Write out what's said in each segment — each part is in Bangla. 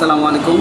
আসসালামু আলাইকুম।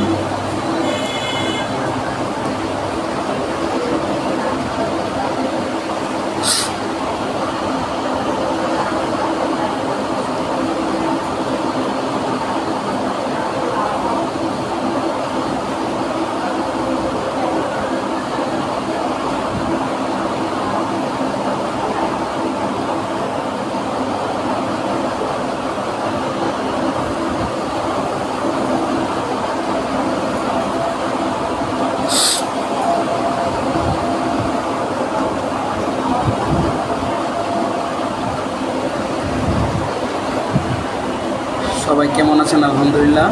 সবাই কেমন আছেন? আলহামদুলিল্লাহ।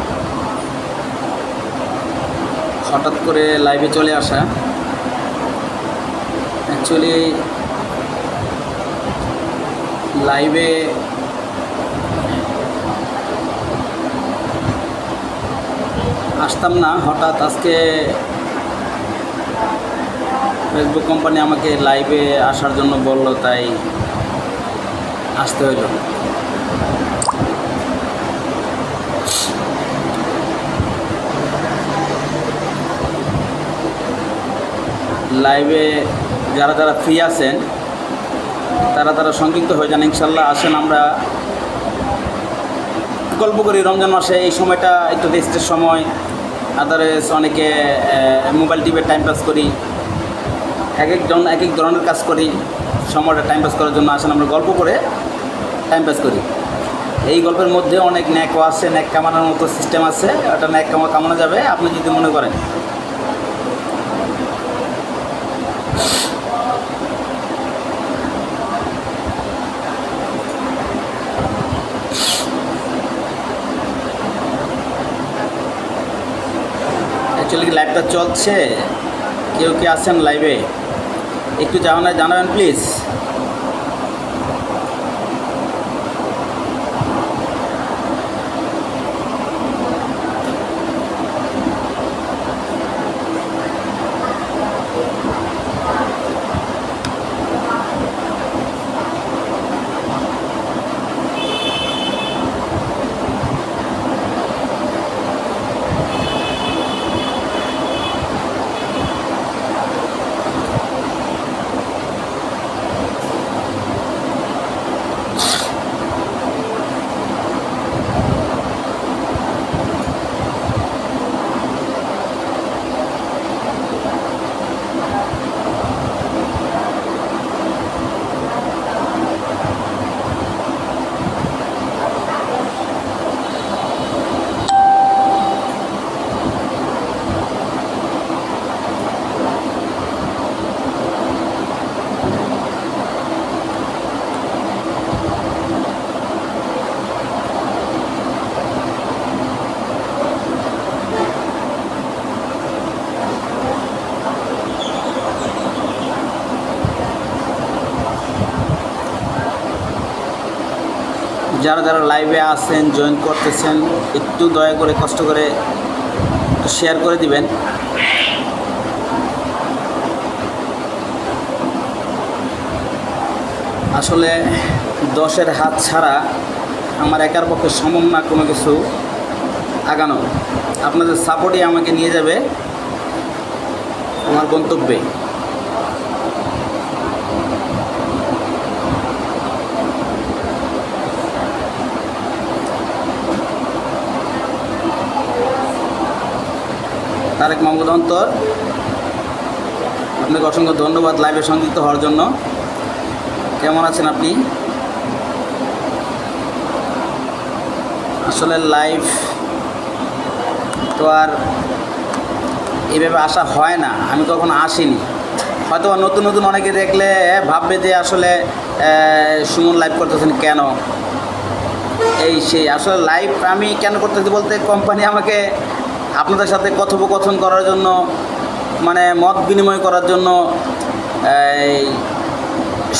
হঠাৎ করে লাইভে চলে আসা, অ্যাকচুয়ালি লাইভে আসতাম না, হঠাৎ আজকে ফেসবুক কোম্পানি আমাকে লাইভে আসার জন্য বলল, তাই আসতে হইল। লাইভে যারা যারা ফ্রি আছেন তারা সংযুক্ত হয়ে যান ইনশাল্লাহ। আসেন আমরা গল্প করি। রমজান মাসে এই সময়টা একটু রেস্টের সময়, আদারওয়াইজ অনেকে মোবাইল টিপে টাইম পাস করি, এক একজন এক এক ধরনের কাজ করি। সময়টা টাইম পাস করার জন্য আসেন, আমরা গল্প করে টাইম পাস করি। এই গল্পের মধ্যে অনেক ন্যাকও আছে, ন্যাক কামানোর মতো সিস্টেম আছে। ওটা ন্যাক কামানো যাবে আপনি যদি মনে করেন। অ্যাকচুয়ালি কি লাইভটা চলছে? কেউ কি আছেন লাইভে? একটু জানাবেন প্লিজ। যারা যারা লাইভে আছেন, জয়েন করতেছেন, একটু দয়া করে কষ্ট করে শেয়ার করে দিবেন। আসলে 10-এর হাত ছাড়া আমার একার পক্ষে সম্ভব না কোনো কিছু আগানো। আপনাদের সাপোর্টই আমাকে নিয়ে যাবে আমার গন্তব্যে। তারেক মাহমুদ অন্তর, আপনাকে অসংখ্য ধন্যবাদ লাইভে সংযুক্ত হওয়ার জন্য। কেমন আছেন আপনি? আসলে লাইভ তো আর এভাবে আসা হয় না, আমি কখনো আসিনি। হয়তো নতুন নতুন অনেকে দেখলে ভাববে যে আসলে সুমন লাইভ করতেছেন কেন, এই সেই। আসলে লাইভ আমি কেন করতেছি বলতে, কোম্পানি আমাকে আপনাদের সাথে কথোপকথন করার জন্য, মানে মত বিনিময় করার জন্য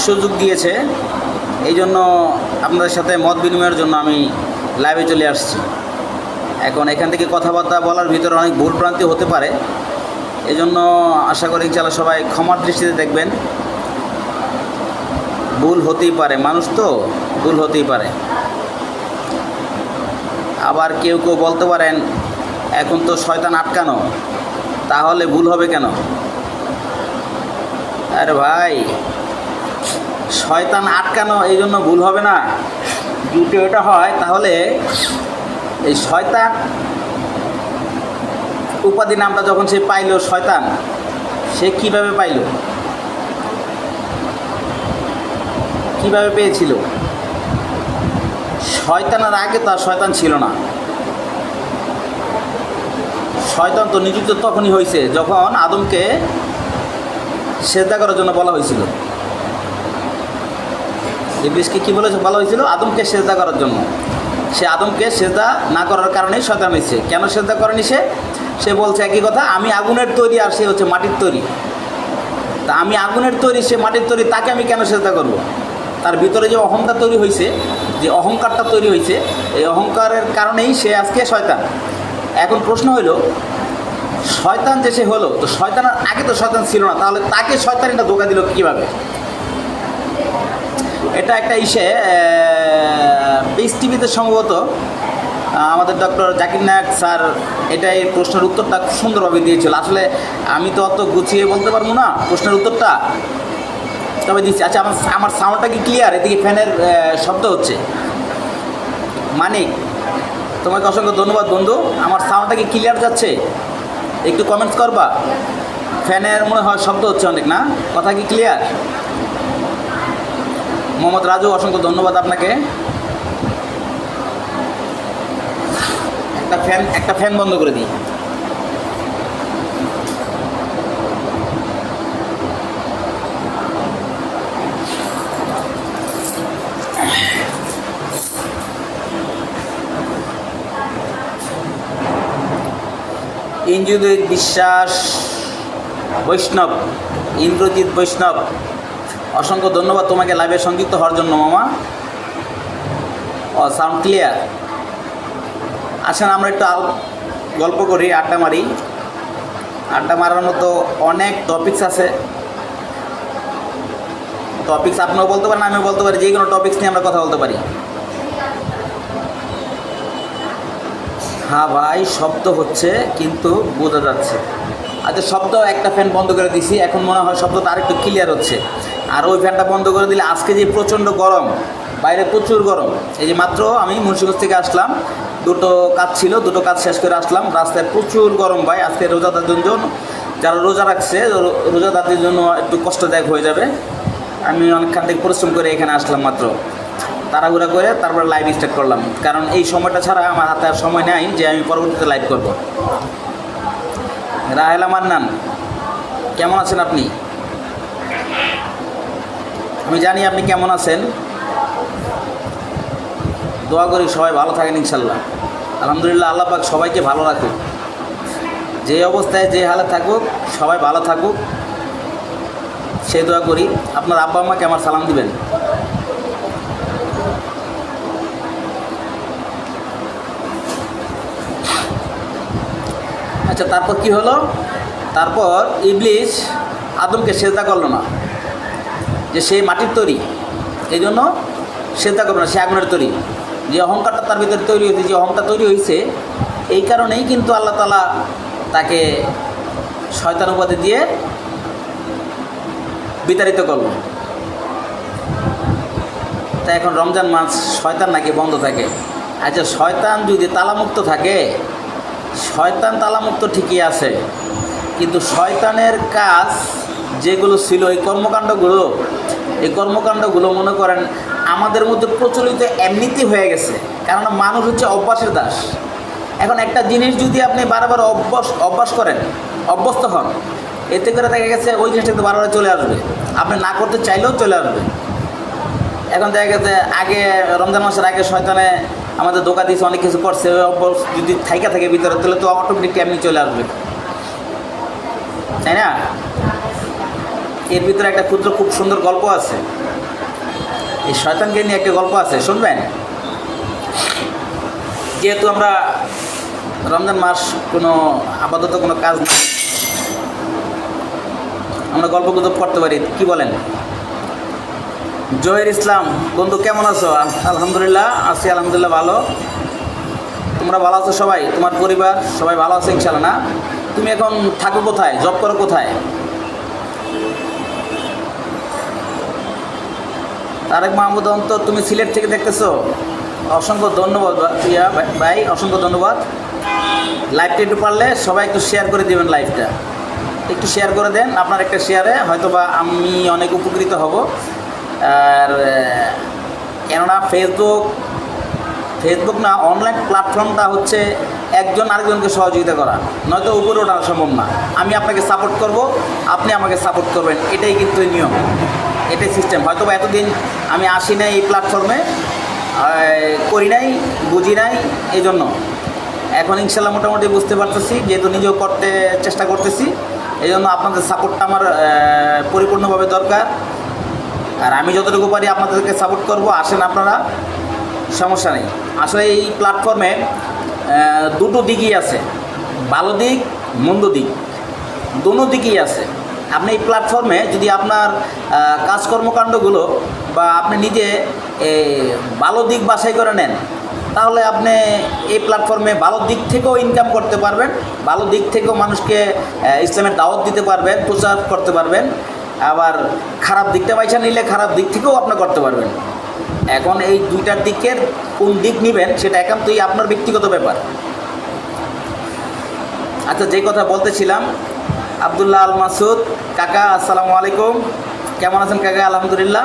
সুযোগ দিয়েছে। এই জন্য আপনাদের সাথে মত বিনিময়ের জন্য আমি লাইভে চলে আসছি। এখন এখান থেকে কথাবার্তা বলার ভিতরে অনেক ভুলভ্রান্তি হতে পারে, এই জন্য আশা করি ইনশাআল্লাহ সবাই ক্ষমার দৃষ্টিতে দেখবেন। ভুল হতেই পারে, মানুষ তো ভুল হতেই পারে। আবার কেউ কেউ বলতে পারেন এখন তো শয়তান আটকানো, তাহলে ভুল হবে কেন? আরে ভাই, শয়তান আটকানো এই জন্য ভুল হবে না। যদি ওটা হয় তাহলে এই শয়তান উপাধি নামটা যখন সে পাইল শয়তান, সে কিভাবে পাইল, কিভাবে পেয়েছিল? শয়তানের আগে তো আর শয়তান ছিল না। শয়তান তো নিযুক্ত তখনই হয়েছে যখন আদমকে সেজদা করার জন্য বলা হয়েছিল। ইবলিসকে কি বলা হয়েছিল? আদমকে সেজদা করার জন্য। সে আদমকে সেজদা না করার কারণেই শয়তান হয়েছে। কেন সেজদা করেনি সে বলছে একই কথা, আমি আগুনের তৈরি আর সে হচ্ছে মাটির তৈরি। তা আমি আগুনের তৈরি, সে মাটির তৈরি, তাকে আমি কেন সেজদা করব? তার ভিতরে যে অহংকার তৈরি হয়েছে, যে অহংকারটা তৈরি হয়েছে, এই অহংকারের কারণেই সে আজকে শয়তান। এখন প্রশ্ন হলো, শয়তান যে সে হলো, তো শয়তানের আগে তো শয়তান ছিল না, তাহলে তাকে শয়তানিটা ধোঁকা দিল কীভাবে? এটা একটা পিস টিভিতে সম্ভবত আমাদের ডক্টর জাকির নায়ক স্যার এটাই প্রশ্নের উত্তরটা খুব সুন্দরভাবে দিয়েছিল। আসলে আমি তো অত গুছিয়ে বলতে পারবো না প্রশ্নের উত্তরটা, তবে দিচ্ছি। আচ্ছা, আমার সাউন্ডটা কি ক্লিয়ার? এদিকে ফ্যানের শব্দ হচ্ছে। মানিক, তোমাকে অসংখ্য ধন্যবাদ বন্ধু। আমার সাউন্ডটা কি ক্লিয়ার যাচ্ছে? একটু কমেন্টস করবা। ফ্যানের মনে হয় শব্দ হচ্ছে অনেক, না? কথা কি ক্লিয়ার? মোহাম্মদ রাজু, অসংখ্য ধন্যবাদ আপনাকে। একটা ফ্যান বন্ধ করে দিই। ইন্দ্রজিৎ বিশ্বাস বৈষ্ণব, ইন্দ্রজিৎ বৈষ্ণব, অসংখ্য ধন্যবাদ তোমাকে লাইভে সংযুক্ত হওয়ার জন্য মামা। Sound clear? আসেন আমরা একটু গল্প করি, আড্ডা মারি। আড্ডা মারার মতো অনেক টপিকস আছে। টপিকস আপনিও বলতে পারেন, আমিও বলতে পারি, যে কোনো টপিকস নিয়ে আমরা কথা বলতে পারি। হ্যাঁ ভাই, শব্দ হচ্ছে কিন্তু বোঝা যাচ্ছে। আচ্ছা, শব্দ, একটা ফ্যান বন্ধ করে দিছি, এখন মনে হয় শব্দটা আরেকটু ক্লিয়ার হচ্ছে। আর ওই ফ্যানটা বন্ধ করে দিলে, আজকে যে প্রচণ্ড গরম, বাইরে প্রচুর গরম। এই যে মাত্র আমি মুন্সিগঞ্জ থেকে আসলাম, দুটো কাজ শেষ করে আসলাম। রাস্তায় প্রচুর গরম ভাই। আজকে রোজাদারদের জন্য, যারা রোজা রাখছে, রোজাদারদের জন্য একটু কষ্টদায়ক হয়ে যাবে। আমি অনেকখান থেকে পরিশ্রম করে এখানে আসলাম মাত্র, তাড়াহুড়া করে তারপর লাইভ স্টার্ট করলাম, কারণ এই সময়টা ছাড়া আমার হাতে আর সময় নেই যে আমি পরবর্তীতে লাইভ করব। রাহেলা মান্নান, কেমন আছেন আপনি? আমি জানি আপনি কেমন আছেন। দোয়া করি সবাই ভালো থাকেন ইনশাল্লাহ। আলহামদুলিল্লাহ, আল্লাহ পাক সবাইকে ভালো রাখুক। যে অবস্থায় যে হালে থাকুক, সবাই ভালো থাকুক, সেই দোয়া করি। আপনার আব্বা আম্মাকে আমার সালাম দিবেন। আচ্ছা, তারপর কি হলো? তারপর ইবলিস আদমকে সেজদা করলো না, যে সে মাটির তৈরি, এই জন্য সেজদা করলো না, সে আগুনের তৈরি। যে অহংকারটা তার ভিতরে তৈরি হয়েছে, যে অহংকার তৈরি হয়েছে, এই কারণেই কিন্তু আল্লাহ তাআলা তাকে শয়তান উপাধি দিয়ে বিতাড়িত করল। তাই এখন রমজান মাস শয়তান নাকি বন্ধ থাকে। আচ্ছা, শয়তান যদি তালামুক্ত থাকে, শয়তান তালামুক্ত ঠিকই আছে, কিন্তু শয়তানের কাজ যেগুলো ছিল, এই কর্মকাণ্ডগুলো মনে করেন আমাদের মধ্যে প্রচলিত এমনিতেই হয়ে গেছে। কারণ মানুষ হচ্ছে অভ্যাসের দাস। এখন একটা জিনিস যদি আপনি বারবার অভ্যাস করেন, অভ্যস্ত হন, এতে করে দেখা গেছে ওই জিনিসটা কিন্তু বারবার চলে আসবে, আপনি না করতে চাইলেও চলে আসবে। এখন দেখা গেছে আগে রমজান মাসের আগে শয়তানে আমাদের ধোঁকা দিয়েছে, অনেক কিছু করছে, ওই অভ্যাস যদি থাইকা থাকে ভিতরে, তাহলে তো অটোমেটিক এমনি চলে আসবে, তাই না? এর ভিতরে একটা ক্ষুদ্র খুব সুন্দর গল্প আছে, এই শয়তানকে নিয়ে একটা গল্প আছে, শুনবেন? যেহেতু আমরা রমজান মাস কোনো আপাতত কোনো কাজ না, আমরা গল্প গুজব করতে পারি, কি বলেন? জহির ইসলাম বন্ধু, কেমন আছো? আলহামদুলিল্লাহ আছি, আলহামদুলিল্লাহ ভালো। তোমরা ভালো আছো সবাই? তোমার পরিবার সবাই ভালো আছে ইনশাআল্লাহ? না, তুমি এখন থাকো কোথায়, জব করো কোথায়? তারেক মাহমুদ অন্তর, তুমি সিলেট থেকে দেখতেছো? অসংখ্য ধন্যবাদ ভাই, অসংখ্য ধন্যবাদ। লাইভটা একটু পারলে সবাই একটু শেয়ার করে দেবেন, লাইভটা একটু শেয়ার করে দেন। আপনার একটা শেয়ারে হয়তো বা আমি অনেক উপকৃত হব। আর কেননা ফেসবুক না, অনলাইন প্ল্যাটফর্মটা হচ্ছে একজন আরেকজনকে সহযোগিতা করা, নয়তো উপরে ওঠা সম্ভব না। আমি আপনাকে সাপোর্ট করব, আপনি আমাকে সাপোর্ট করবেন, এটাই কিন্তু নিয়ম, এটাই সিস্টেম। হয়তো বা এতদিন আমি আসি নাই এই প্ল্যাটফর্মে, করি নাই, বুঝি নাই, এই জন্য এখন ইনশাল্লাহ মোটামুটি বুঝতে পারতেছি, যেহেতু নিজেও করতে চেষ্টা করতেছি। এই জন্য আপনাদের সাপোর্টটা আমার পরিপূর্ণভাবে দরকার। আর আমি যতটুকু পারি আপনাদেরকে সাপোর্ট করব। আসেন আপনারা, সমস্যা নেই। আসলে এই প্ল্যাটফর্মে দুটো দিকই আছে, ভালো দিক, মন্দ দিক, দুটো দিকই আছে। আপনি এই প্ল্যাটফর্মে যদি আপনার কাজকর্মকাণ্ডগুলো বা আপনি নিজে ভালো দিক বাছাই করে নেন, তাহলে আপনি এই প্ল্যাটফর্মে ভালো দিক থেকেও ইনকাম করতে পারবেন, ভালো দিক থেকেও মানুষকে ইসলামের দাওয়াত দিতে পারবেন, প্রচার করতে পারবেন। আবার খারাপ দিকটা বাইছা নিলে খারাপ দিক থেকেও আপনি করতে পারবেন। এখন এই দুইটার দিকের কোন দিক নেবেন সেটা একান্তই আপনার ব্যক্তিগত ব্যাপার। আচ্ছা, যে কথা বলতেছিলাম, আবদুল্লাহ আল মাসুদ কাকা, আসসালামু আলাইকুম, কেমন আছেন কাকা? আলহামদুলিল্লাহ,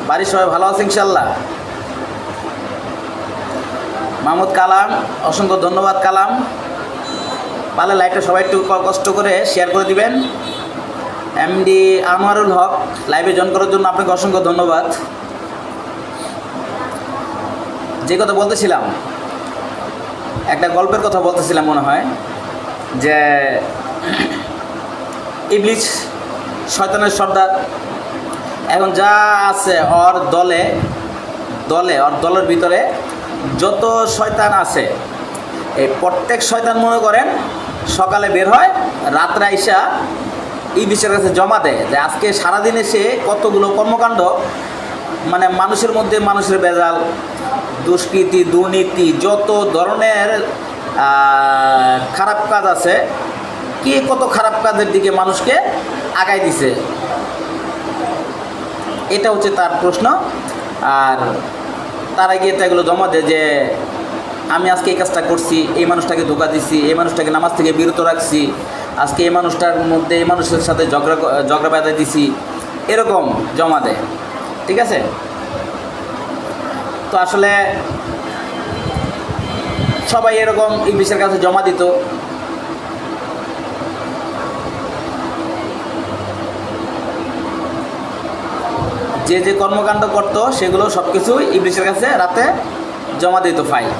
বাড়ির সবাই ভালো আছে ইনশাল্লাহ? মাহমুদ কালাম, অসংখ্য ধন্যবাদ কালাম। পারলে লাইভটা সবাই একটু কষ্ট করে শেয়ার করে দিবেন। এমডি আনোয়ারুল হক, লাইভে জয়েন করার জন্য আপনাকে অসংখ্য ধন্যবাদ। যে কথা বলতেছিলাম, একটা গল্পের কথা বলতেছিলাম মনে হয়, যে ইবলিস শয়তানের সর্দার। এখন যা আছে ওর দলের ভিতরে যত শয়তান আছে, এই প্রত্যেক শয়তান মনে করেন সকালে বের হয়, রাত্রে আইসা ইবলিসের কাছে জমা দেয় যে আজকে সারাদিনে সে কতগুলো কর্মকাণ্ড, মানে মানুষের মধ্যে মানুষের ভেজাল, দুষ্কৃতি, দুর্নীতি, যত ধরনের খারাপ কাজ আছে, কে কত খারাপ কাজের দিকে মানুষকে আগাই দিছে, এটা হচ্ছে তার প্রশ্ন। আর তারা গিয়ে তো এগুলো জমা দেয় যে আমি আজকে এই কাজটা করছি, এই মানুষটাকে ধোকা দিছি, এই মানুষটাকে নামাজ থেকে বিরত রাখছি, আজকে এই মানুষটার মধ্যে এই মানুষের সাথে ঝগড়া বাঁধাই দিছি, এরকম জমা দেয়। ঠিক আছে? তো আসলে সবাই এরকম ইবলিসের কাছে জমা দিত। যে যে কর্মকাণ্ড করতো সেগুলো সব কিছুই ইবলিসের কাছে রাতে জমা দিত ফাইল।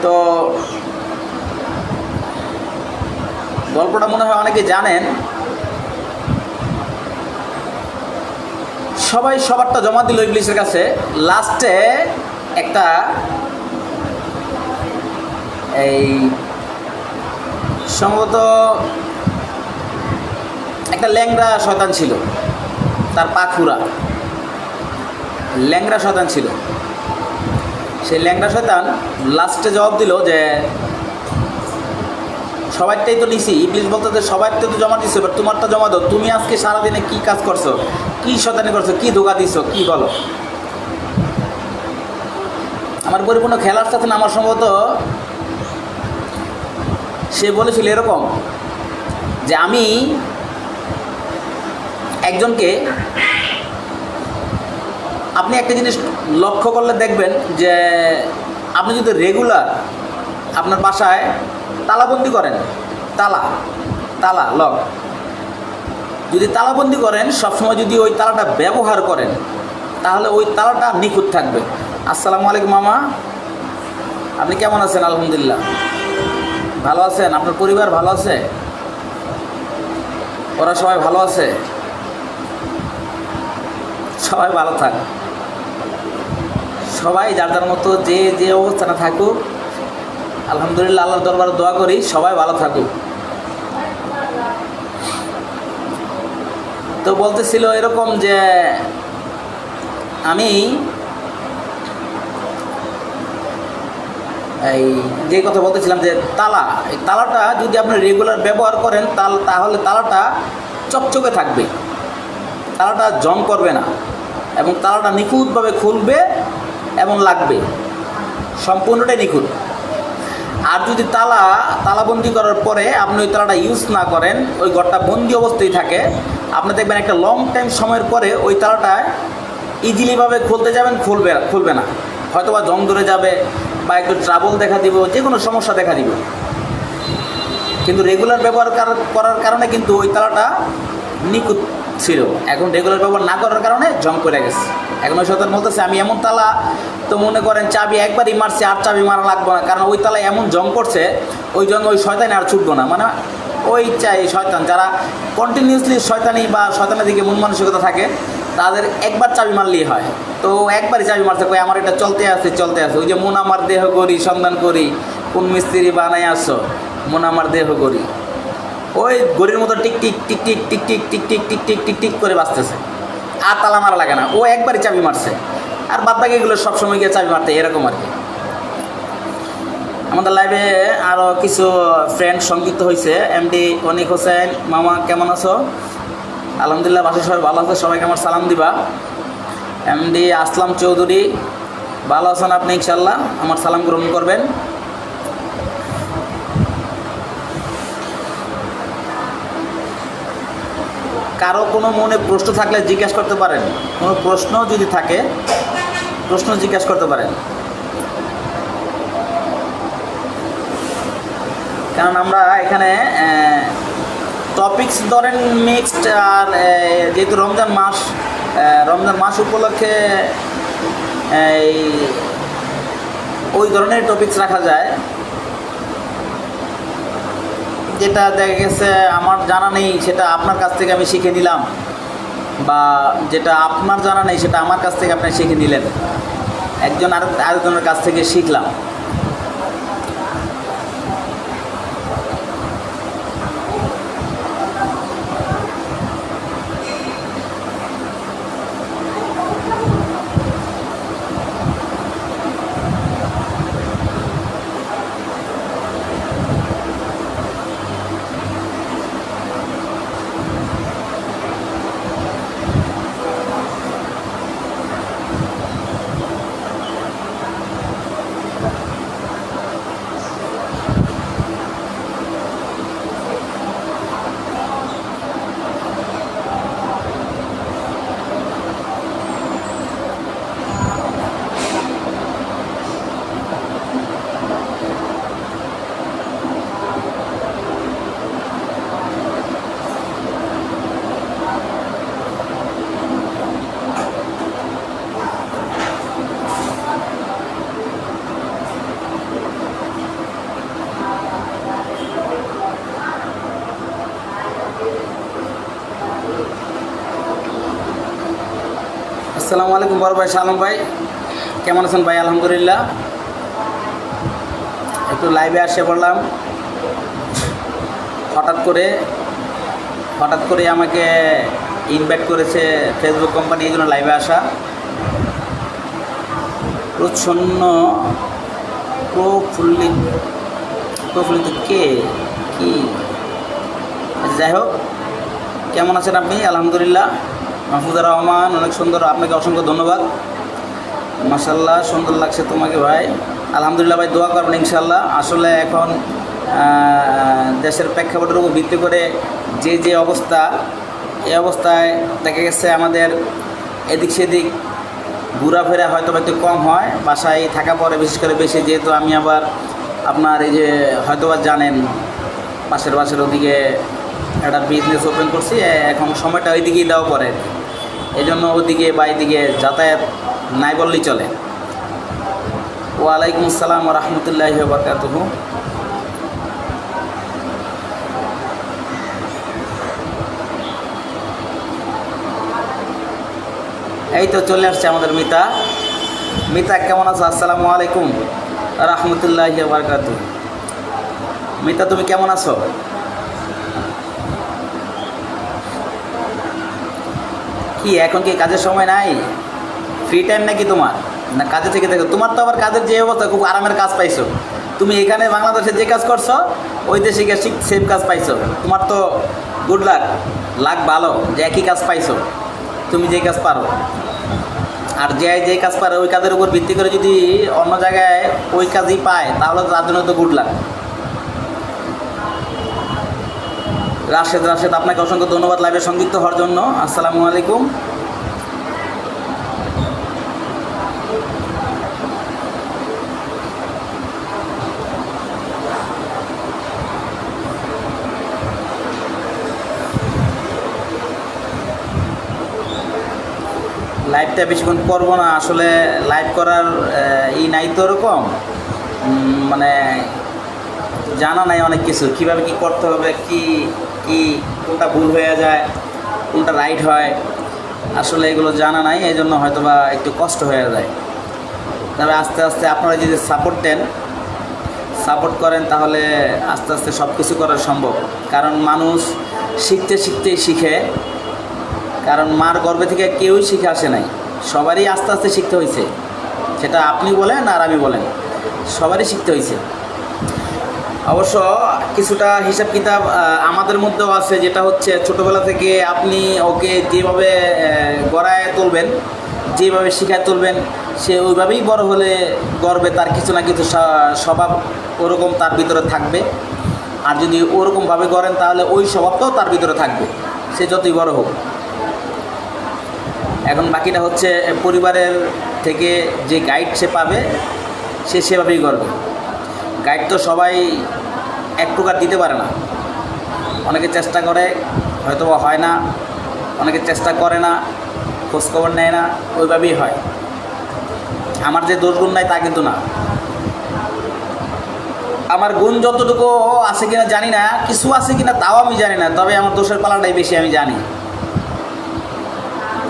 তো গল্পটা মনে হয় অনেকে জানেন। সবাই সবারটা জমা দিল ইবলিসের কাছে। লাস্টে একটা এই সম্ভবত একটা ল্যাংড়া শয়তান ছিল, তার পা খুরা, ল্যাংড়া শয়তান ছিল। সেই ল্যাংড়া শয়তান লাস্টে জবাব দিল যে সবাইটাই তো নিছি। ইবলিস বলতে যে সবাইটাই তো জমা দিছো, এবার তোমারটা জমা দাও। তুমি আজকে সারাদিনে কি কাজ করছো, কি শয়তানি করছো, কি ধোকা দিছো, কি বলো? আমার পরিপূর্ণ খেলার সাথে না, আমার সম্ভবত সে বলেছিল এরকম যে আমি একজনকে, আপনি একটা জিনিস লক্ষ্য করলে দেখবেন যে আপনি যদি রেগুলার আপনার বাসায় তালাবন্দি করেন, তালা লক যদি তালাবন্দি করেন, সবসময় যদি ওই তালাটা ব্যবহার করেন, তাহলে ওই তালাটা নিখুঁত থাকবে। আসসালামু আলাইকুম মামা, আপনি কেমন আছেন? আলহামদুলিল্লাহ, ভালো আছেন? আপনার পরিবার ভালো আছে? ওরা সবাই ভালো আছে? সবাই ভালো থাক, সবাই যার যার মতো যে যে অবস্থানে থাকুক, আলহামদুলিল্লাহ, আল্লাহর দরবারে দোয়া করি সবাই ভালো থাকুক। তো বলতেছিল এরকম যে আমি এই যে কথা বলতেছিলাম যে তালা, এই তালাটা যদি আপনি রেগুলার ব্যবহার করেন তাহলে তালাটা চকচকে থাকবে, তালাটা জং করবে না এবং তালাটা নিখুঁতভাবে খুলবে এবং লাগবে, সম্পূর্ণটাই নিখুঁত। আর যদি তালাবন্দি করার পরে আপনি ওই তালাটা ইউজ না করেন, ওই ঘরটা বন্দি অবস্থায় থাকে, আপনি দেখবেন একটা লং টাইম সময়ের পরে ওই তালাটা ইজিলিভাবে খুলতে যাবেন, খুলবে না, হয়তো বা জং ধরে যাবে বা একটু ট্রাবল দেখা দিব, যে কোনো সমস্যা দেখা দিব। কিন্তু রেগুলার ব্যবহার করার কারণে কিন্তু ওই তালাটা নিখুঁত ছিল, এখন রেগুলার ব্যবহার না করার কারণে জং পড়ে গেছে। এখন ওই শয়তান বলতেছে আমি এমন তালা তো মনে করেন চাবি একবারই মারছি, আর চাবি মারা লাগবে না, কারণ ওই তালায় এমন জং করছে ওই জন্য ওই শয়তানে আর ছুটবো না। মানে ওই চাই শয়তান যারা কন্টিনিউসলি শয়তানি বা শয়তানের দিকে মন মানসিকতা থাকে তাদের একবার চাবি মারলেই হয়। তো একবারই চাবি মারছে, কই আমার এটা চলতে আছে। ওই যে মন আমার দেহ করি সন্ধান করি, কোন মিস্ত্রি বানাই আসো, মন আমার দেহ করি, ওই গড়ির মতো tick tick tick tick tick tick tick tick tick tick tick tick করে বাঁচতেছে, আর তালা মারা লাগে না, ও একবারই চাবি মারছে। আর বাদ বাকিগুলো সবসময় গিয়ে চাবি মারতে, এরকম আর কি। আমাদের লাইভে আরও কিছু ফ্রেন্ড সংযুক্ত হয়েছে। এমডি অনিক হোসেন, মামা কেমন আছো? আলহামদুলিল্লাহ, বাসায় সবাই ভালো আছে, সবাইকে আমার সালাম দিবা। এমডি আসলাম চৌধুরী, ভালো আছেন আপনি? ইনশাল্লাহ আমার সালাম গ্রহণ করবেন। কারো কোনো মনে প্রশ্ন থাকলে জিজ্ঞাসা করতে পারেন, কোনো প্রশ্ন যদি থাকে প্রশ্ন জিজ্ঞাসা করতে পারেন, কারণ আমরা এখানে টপিকস ধরেন মিক্সড, আর যেহেতু রমজান মাস উপলক্ষে এই ওই ধরনের টপিকস রাখা যায় যেটা দেখা গেছে আমার জানা নেই সেটা আপনার কাছ থেকে আমি শিখে নিলাম, বা যেটা আপনার জানা নেই সেটা আমার কাছ থেকে আপনি শিখে নিলেন, একজন আরেকজনের কাছ থেকে শিখলাম। আসসালামু আলাইকুম বড় ভাই শালম ভাই, কেমন আছেন ভাই? আলহামদুলিল্লাহ, একটু লাইভে আসে পড়লাম, হঠাৎ করে আমাকে ইনভাইট করেছে ফেসবুক কোম্পানি, এই জন্য লাইভে আসা। প্রফুল্লিত কে কি, যাই হোক, কেমন আছেন আপনি? আলহামদুলিল্লাহ। মাহফুজুর রহমান, অনেক সুন্দর, আপনাকে অসংখ্য ধন্যবাদ। মাশাআল্লাহ, সুন্দর লাগছে তোমাকে ভাই। আলহামদুলিল্লাহ ভাই, দোয়া করবেন ইনশাআল্লাহ। আসলে এখন দেশের প্রেক্ষাপটের উপর ভিত্তি করে যে অবস্থা, এই অবস্থায় দেখা গেছে আমাদের এদিক সেদিক ঘোরাফেরা হয়তো একটু কম হয়, বাসায় থাকা পরে বিশেষ করে বেশি, যেহেতু আমি আবার আপনার এই যে হয়তোবা জানেন পাশের ওদিকে একটা বিজনেস ওপেন করছি, এখন সময়টা ওইদিকেই দেওয়া পড়ে, এই জন্য ওদিকে বা এইদিকে যাতায়াত নাই বললেই চলে। ওয়ালাইকুম আসসালাম রহমতুল্লাহি ওয়া বারাকাতুহু। এই তো চলে আসছে আমাদের মিতা, কেমন আছো? আসসালামু আলাইকুম রহমতুল্লাহি ওয়া বারাকাতুহু। মিতা, তুমি কেমন আছো? কি এখন কি কাজের সময় নাই, ফ্রি টাইম নাকি তোমার, না কাজে থেকে দেখো? তোমার তো আবার কাজের যে অবস্থা, খুব আরামের কাজ পাইছো, তুমি এখানে বাংলাদেশে যে কাজ করছো ওই দেশে গিয়ে সেম কাজ পাইছো, তোমার তো গুড লাক, লাক ভালো যে একই কাজ পাইছো, তুমি যে কাজ পারো। আর যে কাজ পারে ওই কাজের উপর ভিত্তি করে যদি অন্য জায়গায় ওই কাজই পায় তাহলে তার জন্য তো গুড লাক। রাশেদ আপনাকে অসংখ্য ধন্যবাদ লাইভে সংযুক্ত হওয়ার জন্য। আসসালামু আলাইকুম। লাইভটা বেশিক্ষণ করবো না, আসলে লাইভ করার নাই তো ওরকম, মানে জানা নাই অনেক কিছু, কীভাবে কী করতে হবে, কি কোনটা ভুল হয়ে যায়, কোনটা রাইট হয়, আসলে এগুলো জানা নাই, এই জন্য হয়তো বা একটু কষ্ট হয়ে যায়। তবে আস্তে আস্তে আপনারা যদি সাপোর্ট করেন তাহলে আস্তে আস্তে সব কিছু করা সম্ভব। কারণ মানুষ শিখতেই শিখে, কারণ মার গর্ভে থেকে কেউই শিখে আসে নাই, সবারই আস্তে আস্তে শিখতে হয়েছে, সেটা আপনি বলেন আর আমি বলেন, সবারই শিখতে হয়েছে। অবশ্য কিছুটা হিসাব কিতাব আমাদের মধ্যেও আছে, যেটা হচ্ছে ছোটোবেলা থেকে আপনি ওকে যেভাবে গড়ায় তুলবেন, যেভাবে শিখায় তুলবেন, সে ওইভাবেই বড় হলে গর্বে তার কিছু না কিছু স্বভাব ওরকম তার ভিতরে থাকবে। আর যদি ওরকমভাবে গড়েন তাহলে ওই স্বভাবটাও তার ভিতরে থাকবে, সে যতই বড় হোক। এখন বাকিটা হচ্ছে পরিবারের থেকে যে গাইড সে পাবে, সে সেভাবেই করবে। গাইড তো সবাই এক প্রকার দিতে পারে না, অনেকে চেষ্টা করে হয়তো হয় না, অনেকে চেষ্টা করে না, খোঁজখবর নেয় না, ওইভাবেই হয়। আমার যে দোষ গুণ নাই তা কিন্তু না, আমার গুণ যতটুকু আছে কিনা জানি না, কিছু আছে কিনা তাও আমি জানি না, তবে আমার দোষের পালাটাই বেশি আমি জানি।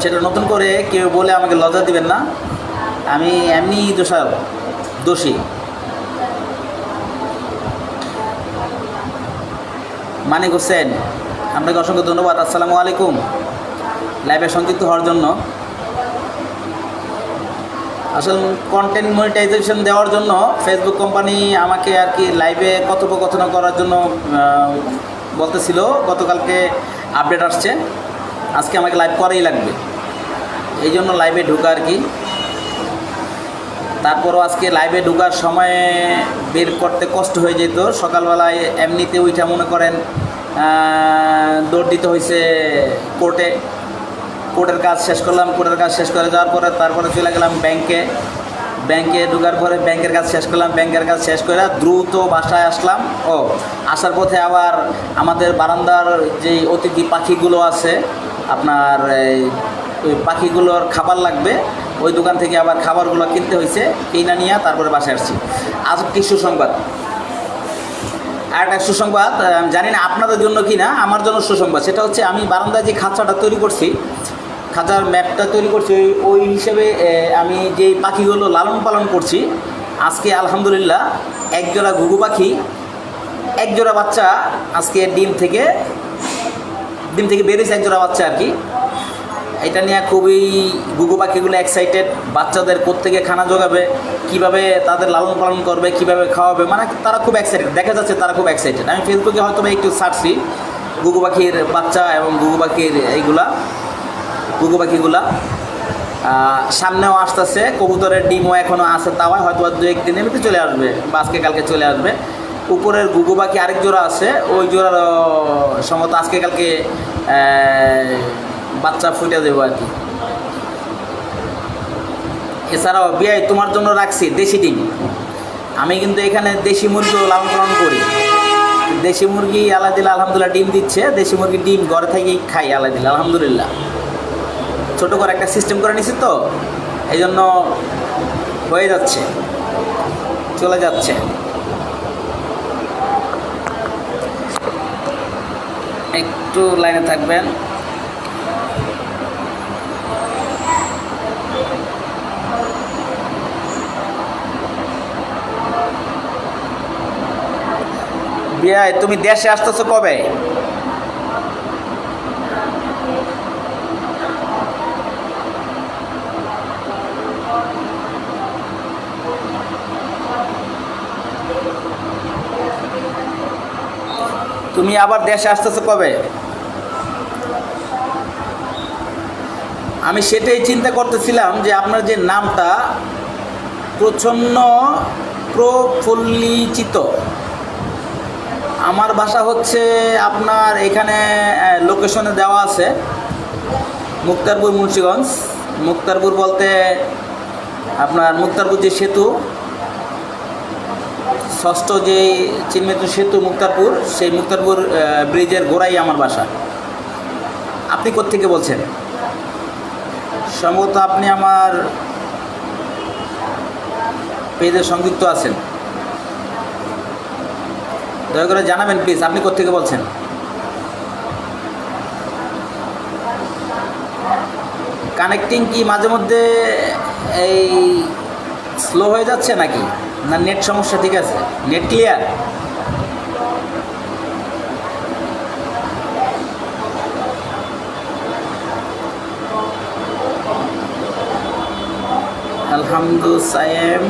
সেটা নতুন করে কেউ বলে আমাকে লজ্জা দিবেন না, আমি এমনি দোষী। মানিক হোসেন, আপনাকে অসংখ্য ধন্যবাদ। আসসালামু আলাইকুম, লাইভে সংযুক্ত হওয়ার জন্য। আসলে কন্টেন্ট মনিটাইজেশন দেওয়ার জন্য ফেসবুক কোম্পানি আমাকে আর কি লাইভে কথোপকথন করার জন্য বলতেছিল। গতকালকে আপডেট আসছে, আজকে আমাকে লাইভ করেই লাগবে, এই জন্য লাইভে ঢুকা আর কি। তারপরও আজকে লাইভে ঢোকার সময় বের করতে কষ্ট হয়ে যেত। সকালবেলায় এমনিতে ওইটা মনে করেন দৌড় দিতে হয়েছে কোর্টের কাজ শেষ করলাম, কোর্টের কাজ শেষ করে যাওয়ার পরে তারপরে চলে গেলাম ব্যাংকে ঢোকার পরে ব্যাংকের কাজ শেষ করলাম, ব্যাংকের কাজ শেষ করে দ্রুত বাসায় আসলাম। আসার পথে আবার আমাদের বারান্দার যেই অতিথি পাখিগুলো আছে, আপনার ওই পাখিগুলোর খাবার লাগবে, ওই দোকান থেকে আবার খাবারগুলো কিনতে হয়েছে, কিনা নিয়ে তারপরে বাসায় আসছি। আজ একটি সুসংবাদ, আর একটা সুসংবাদ, জানি না আপনাদের জন্য কি না, আমার জন্য সুসংবাদ। সেটা হচ্ছে আমি বারান্দায় যে খাঁচাটা তৈরি করছি, খাঁচার ম্যাপটা তৈরি করছি, ওই হিসেবে আমি যেই পাখিগুলো লালন পালন করছি, আজকে আলহামদুলিল্লাহ একজোড়া ঘুঘু পাখি, একজোড়া বাচ্চা আজকে ডিম থেকে বেরিয়েছে, একজোড়া বাচ্চা আর কি। এটা নিয়ে খুবই ঘুঘু পাখিগুলো এক্সাইটেড, বাচ্চাদের কোত্থেকে খানা জোগাবে, কিভাবে তাদের লালন পালন করবে, কিভাবে খাওয়াবে, মানে তারা খুব এক্সাইটেড, দেখা যাচ্ছে তারা খুব এক্সাইটেড। আমি ফেসবুকে হয়তো একটু ছাড়ছি ঘুঘু পাখির বাচ্চা এবং ঘুঘু পাখির ঘুঘু পাখিগুলা সামনেও আসতেছে। কবুতরের ডিমও এখনও আছে, তাও হয়তো 2-1 দিনের মধ্যে চলে আসবে, বা আজকে কালকে চলে আসবে। উপরের ঘুঘু পাখি আরেক জোড়া আছে, ওই জোড়ার সম্ভবত আজকে কালকে বাচ্চা ফুটে দেবো আর কি। এছাড়াও বিয়াই তোমার জন্য রাখছি দেশি ডিম। আমি কিন্তু এখানে দেশি মুরগিও লালন পালন করি, দেশি মুরগি আলাদিল্লা আলহামদুলিল্লাহ ডিম দিচ্ছে, দেশি মুরগির ডিম ঘরে থেকেই খাই আলাদিল্লা আলহামদুলিল্লাহ। ছোটো করে একটা সিস্টেম করে নিছি তো, এই জন্য হয়ে যাচ্ছে, চলে যাচ্ছে। একটু লাইনে থাকবেন। বিয়াই তুমি দেশে আসতেছো কবে? তুমি আবার দেশে আসতেছো কবে? আমি সেটাই চিন্তা করতেছিলাম যে আপনার যে নামটা প্রচ্ছন্ন প্রফুল্লিত। আমার বাসা হচ্ছে আপনার এখানে লোকেশনে দেওয়া আছে মুক্তারপুর, মুন্সিগঞ্জ। মুক্তারপুর বলতে আপনার মুক্তারপুর যে সেতু, ষষ্ঠ যে চিহ্নিত সেতু মুক্তারপুর, সেই মুক্তারপুর ব্রিজের গোড়াই আমার বাসা। আপনি কোত্থেকে বলছেন? সম্ভবত আপনি আমার পেজে সংযুক্ত আছেন, দয়া করে জানাবেন প্লিজ আপনি কোত্থেকে বলছেন। কানেক্টিং কি মাঝে মধ্যে এই স্লো হয়ে যাচ্ছে নাকি, না নেট সমস্যা? ঠিক আছে, নেট ক্লিয়ার? আলহামদুলিল্লাহ সায়েম,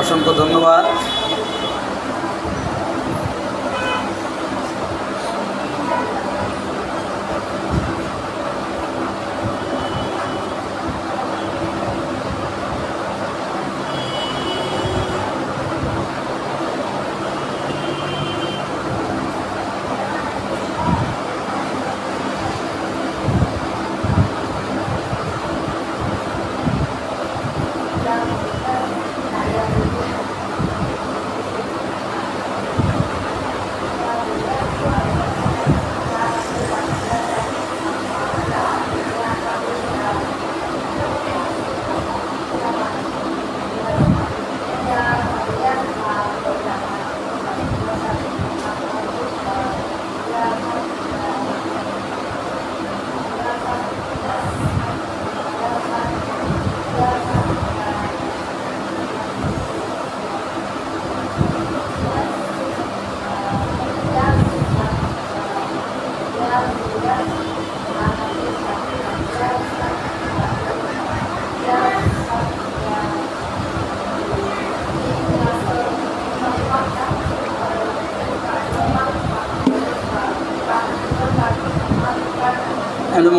অসংখ্য ধন্যবাদ।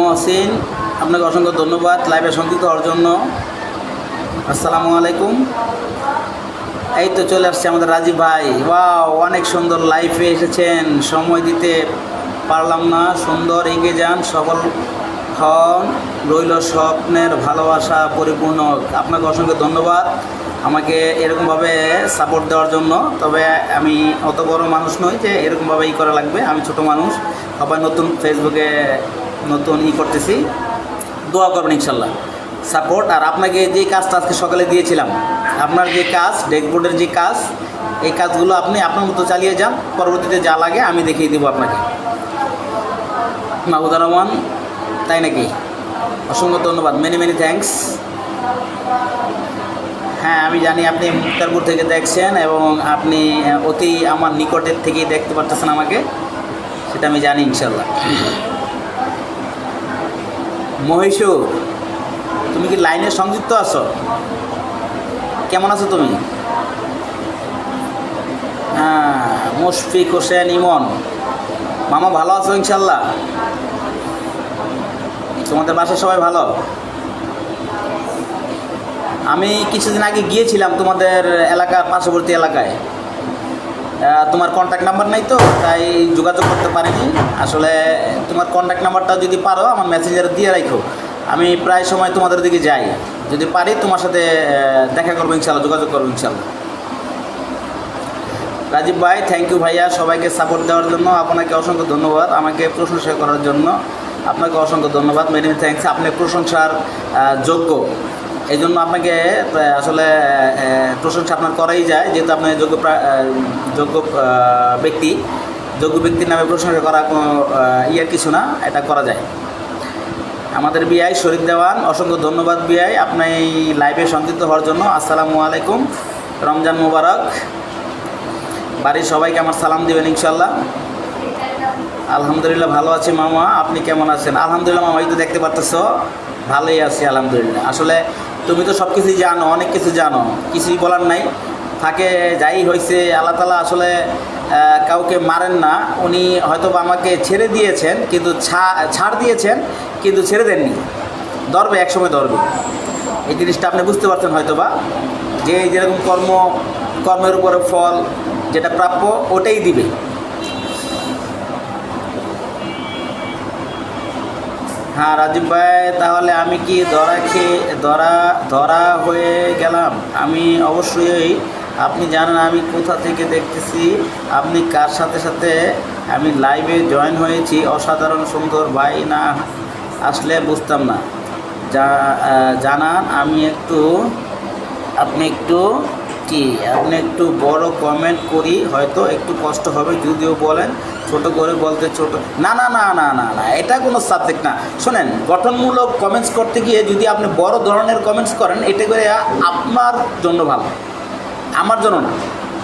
মহসিন, আপনাকে অসংখ্য ধন্যবাদ লাইভে সংযুক্ত হওয়ার জন্য। আসসালামু আলাইকুম। এই তো চলে আসছে আমাদের রাজীব ভাই। ওয়াও, অনেক সুন্দর লাইভে এসেছেন, সময় দিতে পারলাম না। সুন্দর এগিয়ে যান, সফল হন, রইল স্বপ্নের ভালোবাসা পরিপূর্ণ। আপনাকে অসংখ্য ধন্যবাদ আমাকে এরকমভাবে সাপোর্ট দেওয়ার জন্য। তবে আমি অত বড় মানুষ নই যে এরকমভাবে করা লাগবে, আমি ছোট মানুষ। সবাই নতুন, ফেসবুকে নতুন করতেছি, দোয়া করবেন ইনশাল্লাহ, সাপোর্ট। আর আপনাকে যে কাজটা আজকে সকালে দিয়েছিলাম, আপনার যে কাজ, ড্যাশবোর্ডের যে কাজ, এই কাজগুলো আপনি আপনার মতো চালিয়ে যান। পরবর্তীতে যা লাগে আমি দেখিয়ে দেবো আপনাকে। মাহবুদুর রহমান, তাই নাকি? অসংখ্য ধন্যবাদ, মেনি মেনি থ্যাঙ্কস। হ্যাঁ, আমি জানি আপনি মুক্তারপুর থেকে দেখছেন এবং আপনি অতি আমার নিকটের থেকেই দেখতে পারতেছেন আমাকে, সেটা আমি জানি ইনশাল্লাহ। মহিষুর, তুমি কি লাইনে সংযুক্ত আছো? কেমন আছো তুমি? হ্যাঁ, মুশফিক হোসেন ইমন, মামা ভালো আছো ইনশাল্লাহ? তোমাদের বাসায় সবাই ভালো? আমি কিছুদিন আগে গিয়েছিলাম তোমাদের এলাকার পার্শ্ববর্তী এলাকায়। তোমার কন্ট্যাক্ট নাম্বার নাই তো, তাই যোগাযোগ করতে পারিনি। আসলে তোমার কন্ট্যাক্ট নাম্বারটা যদি পারো আমার মেসেঞ্জারে দিয়ে রাখো, আমি প্রায় সময় তোমাদের দিকে যাই। যদি পারি তোমার সাথে দেখা করবো ইনশাল্লাহ, যোগাযোগ করবো ইনশাল্লাহ। রাজীব ভাই, থ্যাংক ইউ ভাইয়া, সবাইকে সাপোর্ট দেওয়ার জন্য আপনাকে অসংখ্য ধন্যবাদ, আমাকে প্রশংসা করার জন্য আপনাকে অসংখ্য ধন্যবাদ, মেনি থ্যাংকস। আপনি প্রশংসার যোগ্য, এই জন্য আপনাকে আসলে প্রশংসা আপনার করাই যায়, যেহেতু আপনি যোগ্য ব্যক্তি। যোগ্য ব্যক্তির নামে প্রশংসা করা কোনো কিছু না, এটা করা যায়। আমাদের বিআই শরীফ দেওয়ান, অসংখ্য ধন্যবাদ বিআই আপনি এই লাইভে সংযুক্ত হওয়ার জন্য। আসসালামু আলাইকুম, রমজান মুবারক। বাড়ির সবাইকে আমার সালাম দেবেন ইনশাল্লাহ। আলহামদুলিল্লাহ ভালো আছি মামা, আপনি কেমন আছেন? আলহামদুলিল্লাহ মামা, এই তো দেখতে পারতেছ, ভালোই আছি আলহামদুলিল্লাহ। আসলে তুমি তো সব কিছুই জানো, অনেক কিছু জানো, কিছুই বলার নাই। থাকে যাই হয়েছে, আল্লাহ তাআলা আসলে কাউকে মারেন না, উনি হয়তো আমাকে ছেড়ে দিয়েছেন, কিন্তু ছাড় দিয়েছেন কিন্তু ছেড়ে দেননি। ধরবে, একসময় ধরবে। এই জিনিসটা আপনি বুঝতে পারছেন হয়তো বা, যে যেরকম কর্মের উপরে ফল যেটা প্রাপ্য ওটাই দিবে। হ্যাঁ রাজীব ভাই, তাহলে আমি কি ধরা হয়ে গেলাম? আমি অবশ্যই। আপনি জানেন আমি কোথা থেকে দেখতেছি, আপনি কার সাথে সাথে আমি লাইভে জয়েন হয়েছি। অসাধারণ সুন্দর ভাই, না আসলে বুঝতাম না। জানান আপনি একটু বড় কমেন্ট করি, হয়তো একটু কষ্ট হবে, যদিও বলেন ছোট করে বলতে। ছোট না না না না না না, এটা কোনো সাবজেক্ট না। শোনেন, গঠনমূলক কমেন্টস করতে গিয়ে যদি আপনি বড় ধরনের কমেন্টস করেন, এটা করে আপনার জন্য ভালো, আমার জন্য না।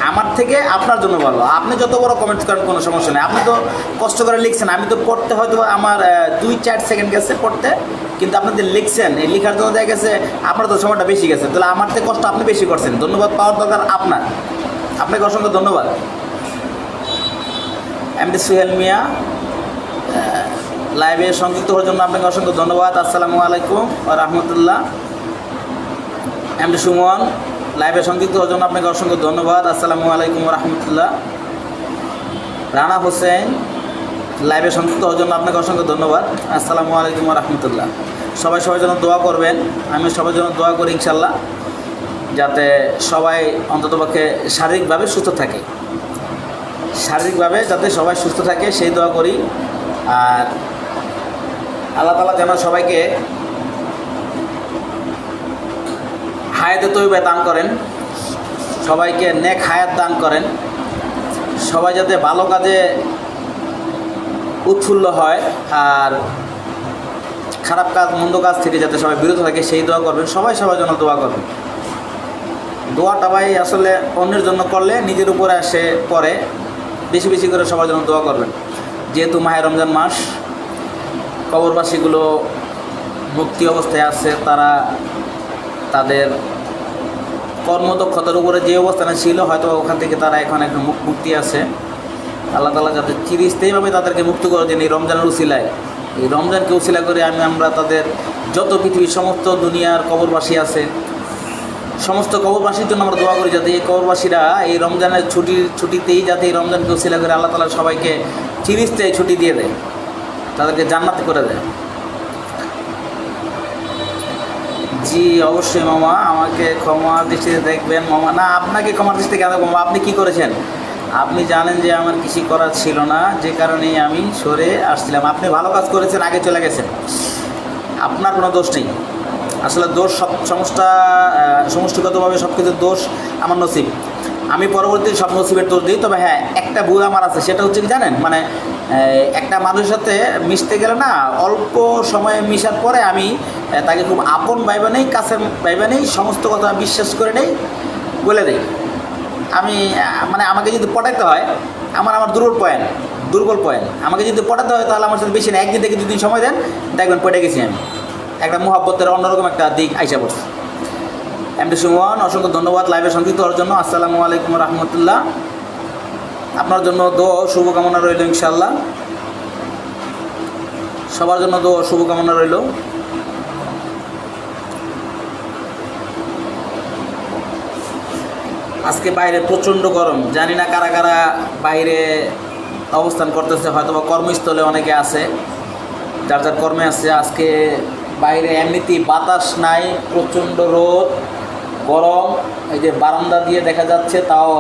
আমার থেকে আপনার জন্য ভালো। আপনি যত বড় কমেন্টস করেন কোনো সমস্যা নেই। আপনি তো কষ্ট করে লিখছেন, আমি তো পড়তে হয়তো আমার 2-4 সেকেন্ড গেছে পড়তে, কিন্তু আপনি যে লিখছেন, এই লেখার জন্য দেখা গেছে আপনার তো সময়টা বেশি গেছে। তাহলে আমার থেকে কষ্ট আপনি বেশি করছেন। ধন্যবাদ পাওয়ার দরকার আপনাকে অসংখ্য ধন্যবাদ। এমডি সুহেল মিয়া, লাইভে সংযুক্ত হওয়ার জন্য আপনাকে অসংখ্য ধন্যবাদ। আসসালামু আলাইকুম ওয়া রাহমাতুল্লাহ। এমডি সুমন, লাইভে সংযুক্ত হওয়ার জন্য আপনাকে অসংখ্য ধন্যবাদ। আসসালামু আলাইকুম ওয়া রাহমাতুল্লাহ। রানা হোসেন, লাইভে সংযুক্ত হওয়ার জন্য আপনাকে অসংখ্য ধন্যবাদ। আসসালামু আলাইকুম ওয়া রাহমাতুল্লাহ। সবার জন্য দোয়া করবেন। আমি সবার জন্য দোয়া করি ইনশাল্লাহ, যাতে সবাই অন্ততপক্ষে শারীরিকভাবে সুস্থ থাকে, যাতে সবাই সুস্থ থাকে সেই দোয়া করি। আর আল্লাহ তাআলা যেন সবাইকে হায়াতে তৈয়বা দান করেন, সবাইকে নেক হায়াত দান করেন, সবাই যাতে ভালো কাজে উৎফুল্ল হয়, আর খারাপ কাজ মন্দ কাজ থেকে যাতে সবাই বিরত থাকে সেই দোয়া করবেন। সবার জন্য দোয়া করবেন। দোয়াটা ভাই আসলে অন্যের জন্য করলে নিজের উপরে আসে পরে। বেশি করে সবার জন্য দোয়া করবেন। যেহেতু মাহে রমজান মাস, কবরবাসীগুলো মুক্তি অবস্থায় আছে, তারা তাদের কর্মদক্ষতার উপরে যে অবস্থানে ছিল হয়তো ওখান থেকে তারা এখন মুক্তি আছে। আল্লাহ তাআলা যাতে চিরস্থায়ীভাবে তাদেরকে মুক্ত করে দেন এই রমজানের উসিলায়। এই রমজানকে উসিলা করে আমরা তাদের যত পৃথিবীর সমস্ত দুনিয়ার কবরবাসী আছে, সমস্ত কবরবাসীর জন্য আমরা দোয়া করি, যাতে এই কবরবাসীরা এই রমজানের ছুটিতেই যাতে এই রমজানকে উসিলা করে আল্লাহ তাআলা সবাইকে চিরস্থায়ী ছুটি দিয়ে দেয়, তাদেরকে জান্নাত করে দেয়। জি অবশ্যই মামা, আমাকে ক্ষমার দৃষ্টিতে দেখবেন। মামা না, আপনাকে ক্ষমার দৃষ্টিতে কেন? মামা আপনি কি করেছেন? আপনি জানেন যে আমার কিছু করার ছিল না, যে কারণেই আমি সরে আসছিলাম। আপনি ভালো কাজ করেছেন, আগে চলে গেছেন, আপনার কোনো দোষ নেই। আসলে দোষ সমষ্টিগতভাবে সব কিছুর দোষ আমার নসিব। আমি পরবর্তী সব নসিবের দোষ দিই। তবে হ্যাঁ, একটা ভুল আমার আছে, সেটা হচ্ছে কি জানেন, মানে একটা মানুষের সাথে মিশতে গেলে না, অল্প সময়ে মিশার পরে আমি তাকে খুব আপন ভাইবা নেই, কাছের ভাইবা নেই, সমস্ত কথা বিশ্বাস করে নেই, বলে দিই। আমি মানে আমাকে যদি পটাইতে হয়, আমার দুর্বল পয়েন্ট, আমাকে যদি পটাতে হয় তাহলে আমার সাথে বেশি না, একদিন থেকে 2 দিন সময় দেন, দেখবেন পটে গেছি আমি। একটা মুহাব্বতের অন্যরকম একটা দিক আইসা পড়ছে। এমডি সুমন, অসংখ্য ধন্যবাদ লাইভে সংযুক্ত হওয়ার জন্য। আসসালামু আলাইকুম রাহমাতুল্লাহ। আপনার জন্য দোয়া শুভকামনা রইল ইনশাআল্লাহ। সবার জন্য দোয়া শুভকামনা রইল। আজকে বাইরে প্রচণ্ড গরম, জানি না কারা কারা বাইরে অবস্থান করতেছে, হয়তো বা কর্মস্থলে অনেকে আছে, যার কর্মে আছে। আজকে বাইরে এমনিতেই বাতাস নাই, প্রচণ্ড রোদ, গরম। এই যে বারান্দা দিয়ে দেখা যাচ্ছে, তাও